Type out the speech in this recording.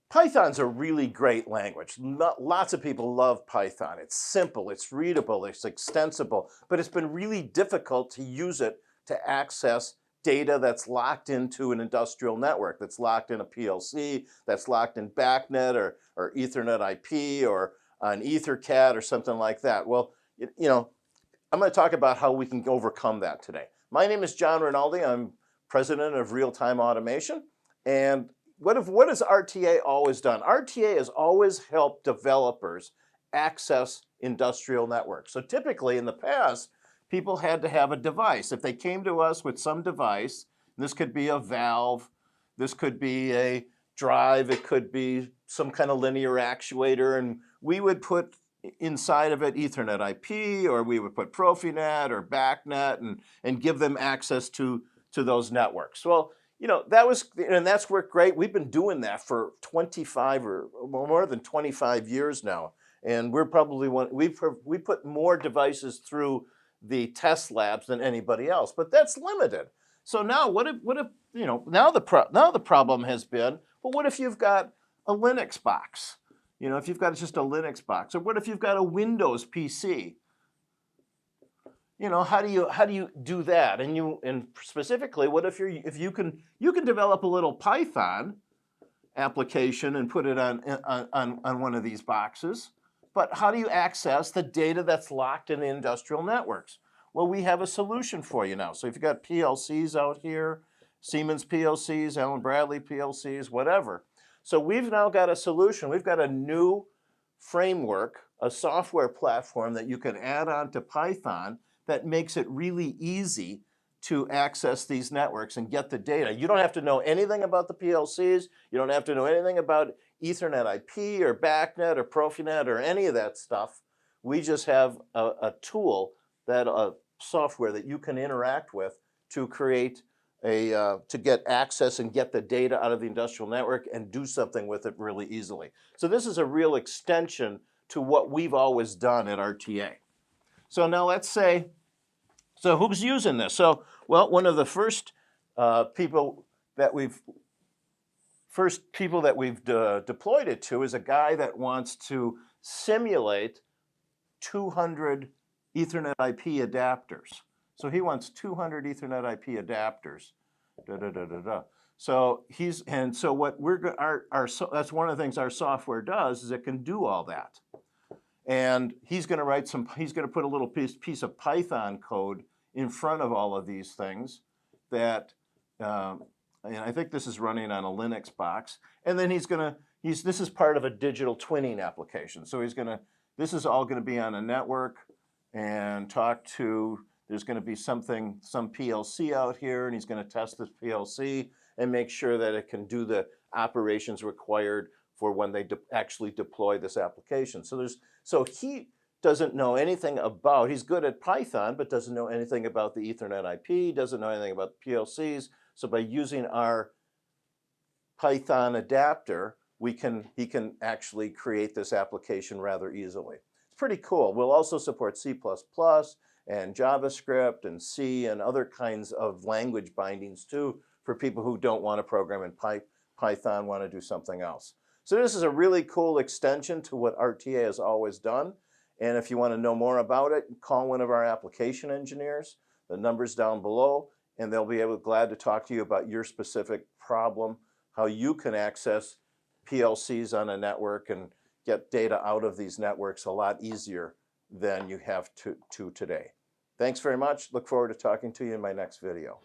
Python's a really great language. Lots of people love Python. It's simple, it's readable, it's extensible, but it's been really difficult to use it to access data that's locked into an industrial network, that's locked in a PLC, that's locked in BACnet or Ethernet IP or an EtherCAT or something like that. Well, I'm going to talk about how we can overcome that today. My name is John Rinaldi. I'm president of Real Time Automation. And what has RTA always done? RTA has always helped developers access industrial networks. So typically in the past, people had to have a device. If they came to us with some device, this could be a valve, this could be a drive, it could be some kind of linear actuator, and we would put inside of it Ethernet IP, or we would put Profinet or BACnet and give them access to those networks. Well, that's worked great. We've been doing that for 25 or more than 25 years now. And we're probably we put more devices through the test labs than anybody else, but that's limited. So now what if now the problem has been, well, what if you've got a Linux box? If you've got just a Linux box, or what if you've got a Windows PC? How do you do that? And specifically, what if you can develop a little Python application and put it on one of these boxes, but how do you access the data that's locked in the industrial networks? Well, we have a solution for you now. So if you've got PLCs out here, Siemens PLCs, Allen Bradley PLCs, whatever. So we've now got a solution. We've got a new framework, a software platform that you can add on to Python that makes it really easy to access these networks and get the data. You don't have to know anything about the PLCs. You don't have to know anything about Ethernet IP or BACnet or Profinet or any of that stuff. We just have a tool, a software that you can interact with to create to get access and get the data out of the industrial network and do something with it really easily. So this is a real extension to what we've always done at RTA. So now let's say, so who's using this? So, well, one of the first people that we've deployed it to is a guy that wants to simulate 200 Ethernet IP adapters. So he wants 200 Ethernet IP adapters. So that's one of the things our software does, is it can do all that. And he's going to put a little piece of Python code in front of all of these things that, and I think this is running on a Linux box. And then this is part of a digital twinning application. So this is all going to be on a network and there's going to be some PLC out here, and he's going to test this PLC and make sure that it can do the operations required for when they actually deploy this application. So he doesn't know anything about, he's good at Python, but doesn't know anything about the Ethernet IP, doesn't know anything about PLCs. So by using our Python adapter, he can actually create this application rather easily. It's pretty cool. We'll also support C++ and JavaScript and C and other kinds of language bindings too, for people who don't want to program in Python, want to do something else. So this is a really cool extension to what RTA has always done. And if you want to know more about it, call one of our application engineers. The number's down below, and they'll be glad to talk to you about your specific problem, how you can access PLCs on a network and get data out of these networks a lot easier than you have to today. Thanks very much. Look forward to talking to you in my next video.